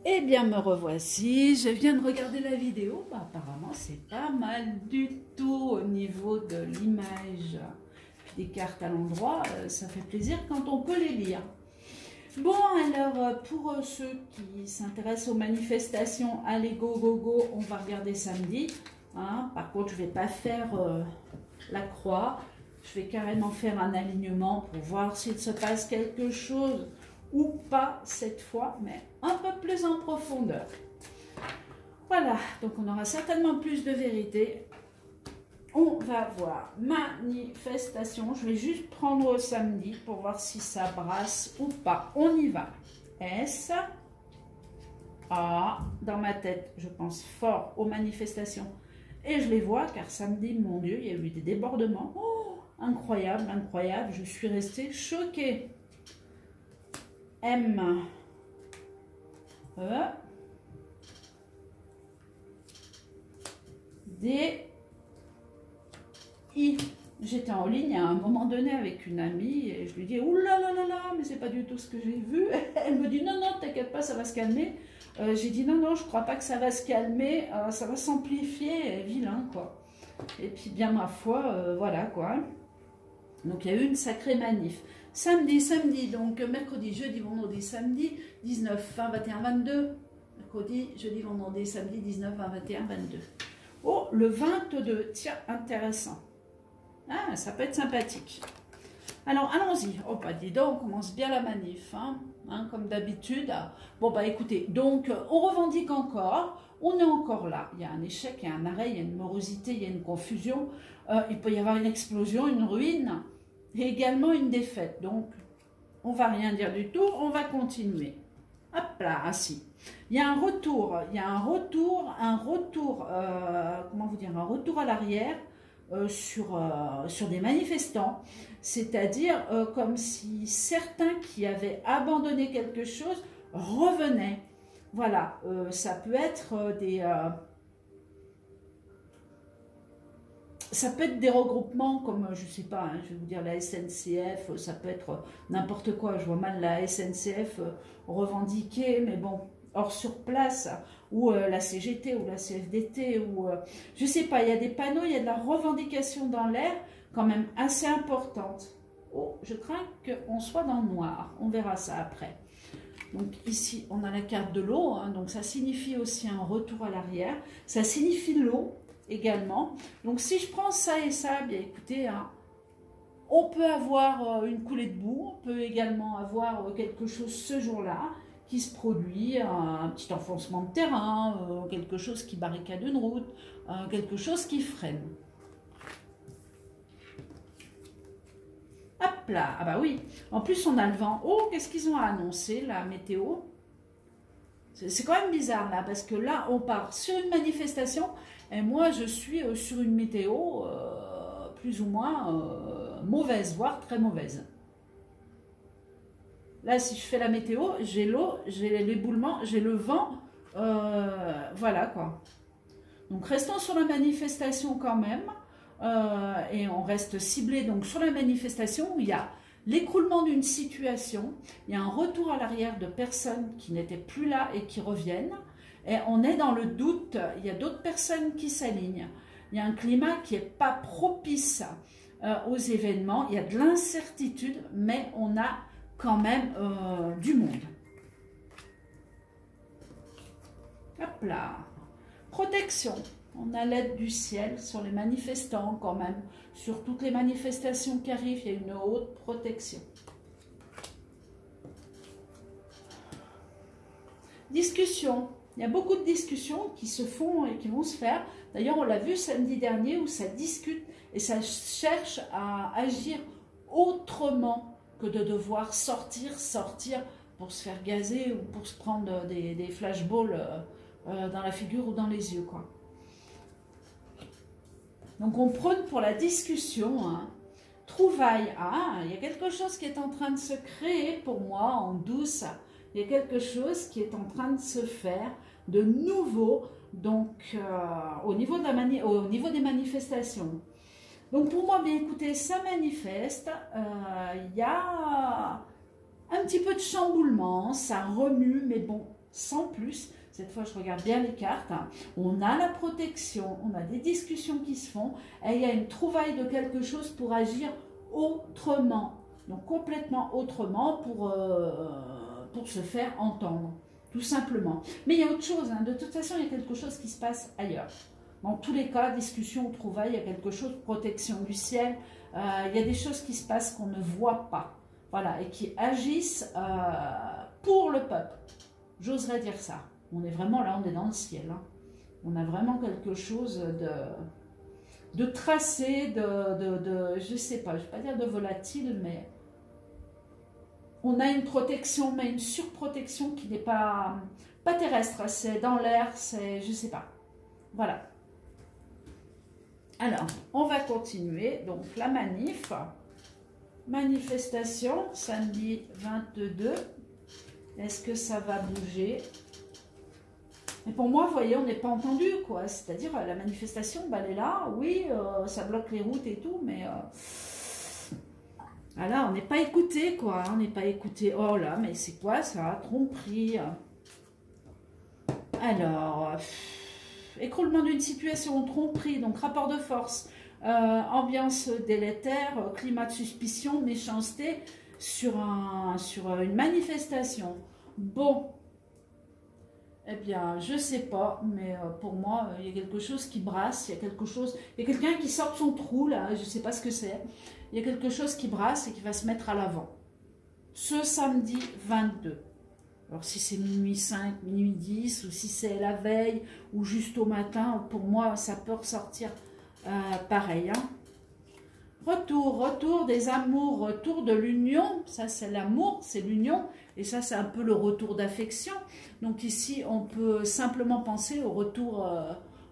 Eh bien, me revoici. Je viens de regarder la vidéo. Bah, apparemment, c'est pas mal du tout au niveau de l'image. Puis des cartes à l'endroit, ça fait plaisir quand on peut les lire. Bon, alors, pour ceux qui s'intéressent aux manifestations, allez, go, go, go, on va regarder samedi. Hein. Par contre, je ne vais pas faire la croix. Je vais carrément faire un alignement pour voir s'il se passe quelque chose ou pas cette fois, mais un peu plus en profondeur. Voilà, donc on aura certainement plus de vérité. On va voir manifestation. Je vais juste prendre samedi pour voir si ça brasse ou pas. On y va. S. A. Dans ma tête, je pense fort aux manifestations. Et je les vois car samedi, mon Dieu, il y a eu des débordements. Oh, incroyable, incroyable. Je suis restée choquée. M. E. D. I. J'étais en ligne à un moment donné avec une amie et je lui dis ouh là là là là, mais c'est pas du tout ce que j'ai vu. Elle me dit non, non, t'inquiète pas, ça va se calmer. J'ai dit non, non, je crois pas que ça va se calmer, ça va s'amplifier, vilain quoi. Et puis bien ma foi, voilà quoi. Donc il y a eu une sacrée manif. Samedi, donc mercredi, jeudi, vendredi, samedi, 19, 20, 21, 22. Mercredi, jeudi, vendredi, samedi, 19, 20, 21, 22. Oh, le 22, tiens, intéressant. Ah, ça peut être sympathique. Alors, allons-y. Oh, bah dis donc, on commence bien la manif, hein, comme d'habitude. Bon, bah écoutez, donc, on revendique encore. On est encore là. Il y a un échec, il y a un arrêt, il y a une morosité, il y a une confusion. Il peut y avoir une explosion, une ruine et également une défaite. Donc, on ne va rien dire du tout. On va continuer. Hop là, assis. Il y a un retour. Il y a un retour, comment vous dire, un retour à l'arrière. Sur des manifestants, c'est-à-dire comme si certains qui avaient abandonné quelque chose revenaient. Voilà, ça peut être des regroupements comme, je ne sais pas, hein, je vais vous dire la SNCF, ça peut être n'importe quoi, je vois mal la SNCF revendiquer, mais bon, hors sur place, ou la CGT, ou la CFDT, ou je ne sais pas, il y a des panneaux, il y a de la revendication dans l'air, quand même assez importante. Oh, je crains qu'on soit dans le noir, on verra ça après. Donc ici, on a la carte de l'eau, hein, donc ça signifie aussi un retour à l'arrière, ça signifie l'eau, également. Donc si je prends ça et ça, bien écoutez, hein, on peut avoir une coulée de boue, on peut également avoir quelque chose ce jour-là qui se produit, un petit enfoncement de terrain, quelque chose qui barricade une route, quelque chose qui freine. Hop là, ah bah oui, en plus on a le vent. Oh, qu'est-ce qu'ils ont annoncé, la météo? C'est quand même bizarre là, parce que là on part sur une manifestation, et moi, je suis sur une météo plus ou moins mauvaise, voire très mauvaise. Là, si je fais la météo, j'ai l'eau, j'ai l'éboulement, j'ai le vent. Voilà quoi. Donc, restons sur la manifestation quand même. Et on reste ciblé donc sur la manifestation où il y a l'écroulement d'une situation, il y a un retour à l'arrière de personnes qui n'étaient plus là et qui reviennent. Et on est dans le doute, il y a d'autres personnes qui s'alignent. Il y a un climat qui n'est pas propice aux événements, il y a de l'incertitude, mais on a quand même du monde. Hop là. Protection. On a l'aide du ciel sur les manifestants quand même. Sur toutes les manifestations qui arrivent, il y a une haute protection. Discussion. Il y a beaucoup de discussions qui se font et qui vont se faire. D'ailleurs, on l'a vu samedi dernier où ça discute et ça cherche à agir autrement que de devoir sortir pour se faire gazer ou pour se prendre des flashballs dans la figure ou dans les yeux, quoi. Donc, on prône pour la discussion. Hein. Trouvaille. Ah, il y a quelque chose qui est en train de se créer pour moi en douce. Il y a quelque chose qui est en train de se faire de nouveau, donc au niveau des manifestations. Donc pour moi, bien écoutez, ça manifeste, il y a un petit peu de chamboulement, ça remue, mais bon, sans plus. Cette fois, je regarde bien les cartes. Hein. On a la protection, on a des discussions qui se font, et il y a une trouvaille de quelque chose pour agir autrement. Donc, complètement autrement pour se faire entendre, tout simplement. Mais il y a autre chose. Hein. De toute façon, il y a quelque chose qui se passe ailleurs. Dans tous les cas, discussion, trouvaille, il y a quelque chose, protection du ciel. Il y a des choses qui se passent qu'on ne voit pas. Voilà, et qui agissent pour le peuple. J'oserais dire ça. On est vraiment là, on est dans le ciel. Hein. On a vraiment quelque chose de tracé, je ne sais pas, je ne vais pas dire de volatile, mais on a une protection, mais une surprotection qui n'est pas terrestre. C'est dans l'air, c'est, je ne sais pas. Voilà. Alors, on va continuer. Donc, la manifestation, samedi 22. Est-ce que ça va bouger? Mais pour moi, vous voyez, on n'est pas entendu, quoi. C'est-à-dire, la manifestation, bah, elle est là, oui, ça bloque les routes et tout, mais voilà, on n'est pas écouté, quoi. On n'est pas écouté. Oh là, mais c'est quoi ça? Tromperie. Alors, écroulement d'une situation, tromperie, donc rapport de force, ambiance délétère, climat de suspicion, méchanceté sur une manifestation. Bon. Eh bien, je sais pas, mais pour moi, il y a quelque chose qui brasse, il y a quelque chose... Il y a quelqu'un qui sort de son trou, là, je ne sais pas ce que c'est. Il y a quelque chose qui brasse et qui va se mettre à l'avant. Ce samedi 22. Alors, si c'est minuit 5, minuit 10, ou si c'est la veille, ou juste au matin, pour moi, ça peut ressortir pareil. Hein. Retour des amours, retour de l'union. Ça, c'est l'amour, c'est l'union. Et ça, c'est un peu le retour d'affection. Donc ici, on peut simplement penser au retour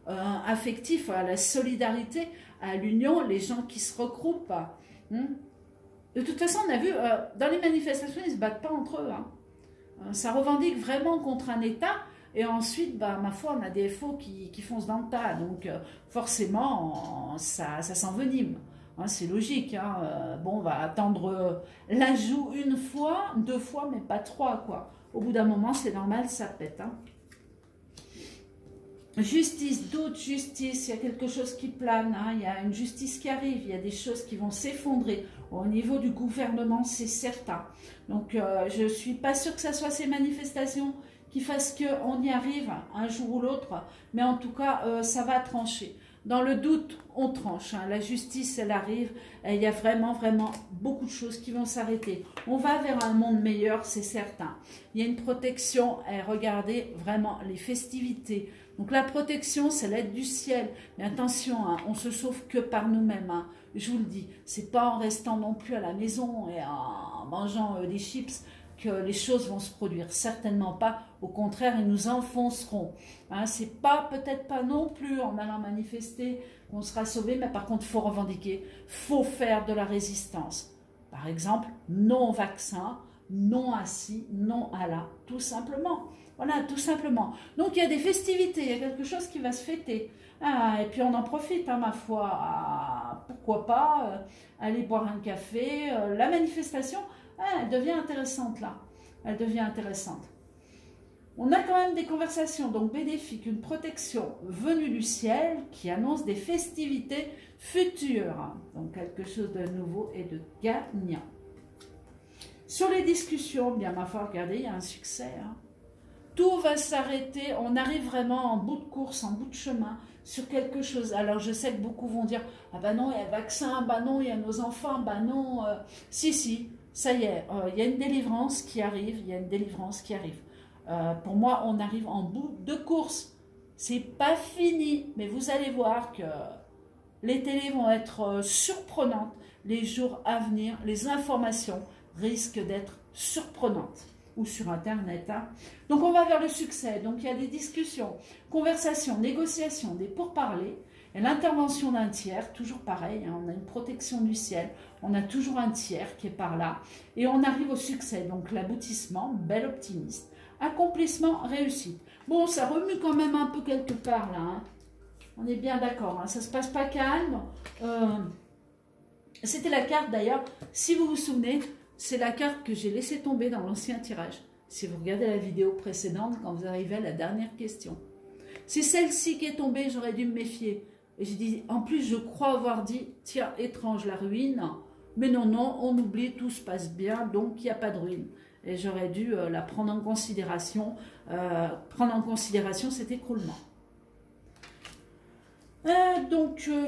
affectif, à la solidarité, à l'union, les gens qui se regroupent. De toute façon, on a vu, dans les manifestations, ils ne se battent pas entre eux. Hein. Ça revendique vraiment contre un État. Et ensuite, bah, ma foi, on a des faux qui foncent dans le tas. Donc forcément, ça s'envenime. Hein, c'est logique. Hein. Bon, on va attendre l'ajout une fois, 2 fois, mais pas 3, quoi. Au bout d'un moment, c'est normal, ça pète. Hein. Justice, doute, justice, il y a quelque chose qui plane, hein, il y a une justice qui arrive, il y a des choses qui vont s'effondrer. Au niveau du gouvernement, c'est certain. Donc, je ne suis pas sûre que ce soit ces manifestations qui fassent qu'on y arrive un jour ou l'autre, mais en tout cas, ça va trancher. Dans le doute, on tranche. Hein. La justice, elle arrive. Et il y a vraiment, vraiment beaucoup de choses qui vont s'arrêter. On va vers un monde meilleur, c'est certain. Il y a une protection. Et regardez vraiment les festivités. Donc la protection, c'est l'aide du ciel. Mais attention, hein, on se sauve que par nous-mêmes. Hein. Je vous le dis. C'est pas en restant non plus à la maison et en mangeant des chips que les choses vont se produire. Certainement pas. Au contraire, ils nous enfonceront. Hein, c'est pas, peut-être pas non plus en allant manifester qu'on sera sauvé, mais par contre, il faut revendiquer. Il faut faire de la résistance. Par exemple, non au vaccin, non à ci, non à là. Tout simplement. Voilà, tout simplement. Donc, il y a des festivités, il y a quelque chose qui va se fêter. Ah, et puis, on en profite, hein, ma foi. Ah, pourquoi pas aller boire un café. La manifestation, elle devient intéressante, là. Elle devient intéressante. On a quand même des conversations donc bénéfiques, une protection venue du ciel qui annonce des festivités futures. Donc quelque chose de nouveau et de gagnant. Sur les discussions, bien ma foi, regardez, il y a un succès. Hein. Tout va s'arrêter, on arrive vraiment en bout de course, en bout de chemin, sur quelque chose. Alors je sais que beaucoup vont dire, ah ben non, il y a le vaccin, ben non, il y a nos enfants, ben non. Si, ça y est, il y a une délivrance qui arrive, il y a une délivrance qui arrive. Pour moi, on arrive en bout de course. C'est pas fini, mais vous allez voir que les télés vont être surprenantes. Les jours à venir, les informations risquent d'être surprenantes. Ou sur Internet. Hein. Donc, on va vers le succès. Donc, il y a des discussions, conversations, négociations, des pourparlers. Et l'intervention d'un tiers, toujours pareil, hein, on a une protection du ciel, on a toujours un tiers qui est par là. Et on arrive au succès. Donc, l'aboutissement, bel optimiste. Accomplissement, réussite. Bon, ça remue quand même un peu quelque part, là. Hein. On est bien d'accord. Hein. Ça ne se passe pas calme. C'était la carte, d'ailleurs, si vous vous souvenez, c'est la carte que j'ai laissée tomber dans l'ancien tirage. si vous regardez la vidéo précédente, quand vous arrivez à la dernière question. C'est celle-ci qui est tombée, j'aurais dû me méfier. Et j'ai dit, en plus, je crois avoir dit, tiens, étrange, la ruine. Mais non, non, on oublie, tout se passe bien, donc il n'y a pas de ruine. Et j'aurais dû la prendre en considération, cet écroulement.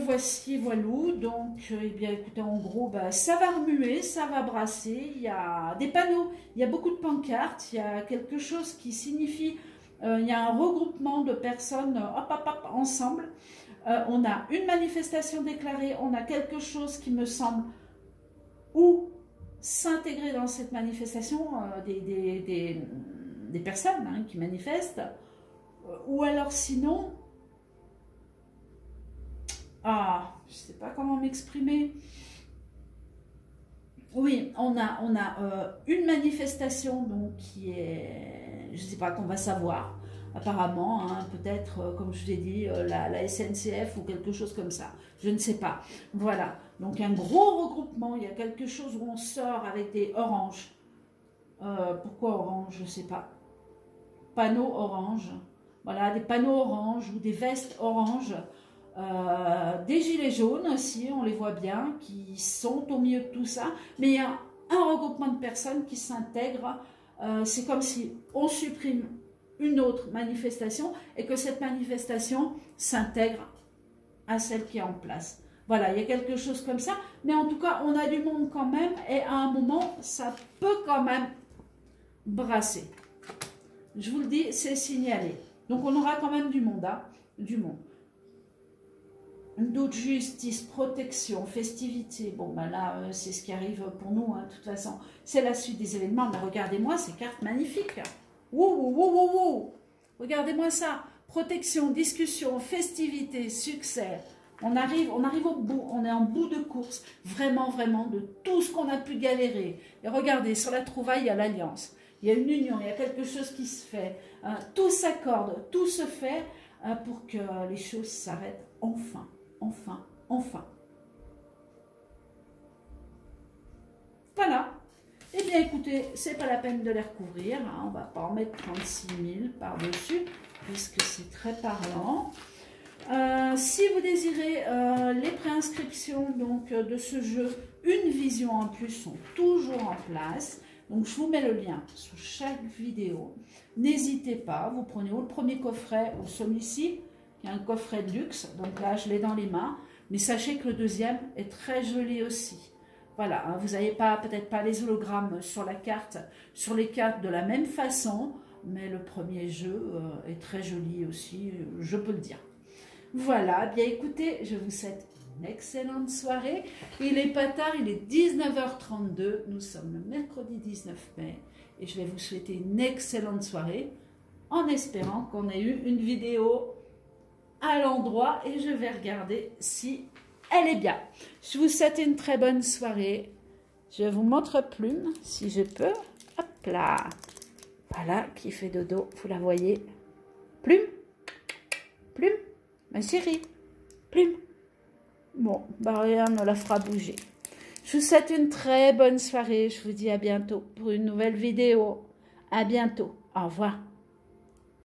Voici, voilou. Donc, eh bien, écoutez, en gros, bah, ça va remuer, ça va brasser. Il y a des panneaux, il y a beaucoup de pancartes, il y a quelque chose qui signifie, il y a un regroupement de personnes, ensemble. On a une manifestation déclarée, on a quelque chose qui me semble ou s'intégrer dans cette manifestation, des personnes hein, qui manifestent, ou alors sinon, je ne sais pas comment m'exprimer. Oui, on a une manifestation donc qui est, je ne sais pas, qu'on va savoir apparemment, hein, peut-être comme je vous ai dit, la SNCF ou quelque chose comme ça, je ne sais pas. Voilà, donc un gros regroupement, il y a quelque chose où on sort avec des oranges. Pourquoi orange, je ne sais pas. Panneaux orange, voilà, des panneaux orange ou des vestes orange. Des gilets jaunes aussi, on les voit bien, qui sont au milieu de tout ça, mais il y a un regroupement de personnes qui s'intègrent, c'est comme si on supprime une autre manifestation et que cette manifestation s'intègre à celle qui est en place. Voilà, il y a quelque chose comme ça, mais en tout cas, on a du monde quand même et à un moment, ça peut quand même brasser. Je vous le dis, c'est signalé. Donc, on aura quand même du monde, hein, du monde. D'autres justice, protection, festivité. Bon, ben là, c'est ce qui arrive pour nous, hein, de toute façon. C'est la suite des événements. Mais regardez-moi ces cartes magnifiques. Wouh. Regardez-moi ça. Protection, discussion, festivité, succès. On arrive au bout. On est en bout de course. Vraiment, vraiment, de tout ce qu'on a pu galérer. Et regardez, sur la trouvaille, il y a l'alliance. Il y a une union, il y a quelque chose qui se fait. Tout s'accorde, tout se fait pour que les choses s'arrêtent enfin. Enfin. Voilà. Eh bien, écoutez, c'est pas la peine de les recouvrir. Hein. On va pas en mettre 36 000 par-dessus, puisque c'est très parlant. Si vous désirez les préinscriptions donc, de ce jeu, une vision en plus sont toujours en place. Donc, je vous mets le lien sous chaque vidéo. N'hésitez pas, vous prenez ou le premier coffret ou celui-ci. Il y a un coffret de luxe, donc là, je l'ai dans les mains. Mais sachez que le deuxième est très joli aussi. Voilà, hein, vous n'avez peut-être pas les hologrammes sur la carte, sur les cartes de la même façon, mais le premier jeu est très joli aussi, je peux le dire. Voilà, bien écoutez, je vous souhaite une excellente soirée. Il est pas tard, il est 19h32, nous sommes le mercredi 19 mai, et je vais vous souhaiter une excellente soirée, en espérant qu'on ait eu une vidéo à l'endroit et je vais regarder si elle est bien. Je vous souhaite une très bonne soirée. Je vous montre Plume, si je peux. Hop là. Voilà, qui fait dodo, vous la voyez. Plume, ma chérie, Plume. Bon, bah rien ne la fera bouger. Je vous souhaite une très bonne soirée. Je vous dis à bientôt pour une nouvelle vidéo. À bientôt. Au revoir.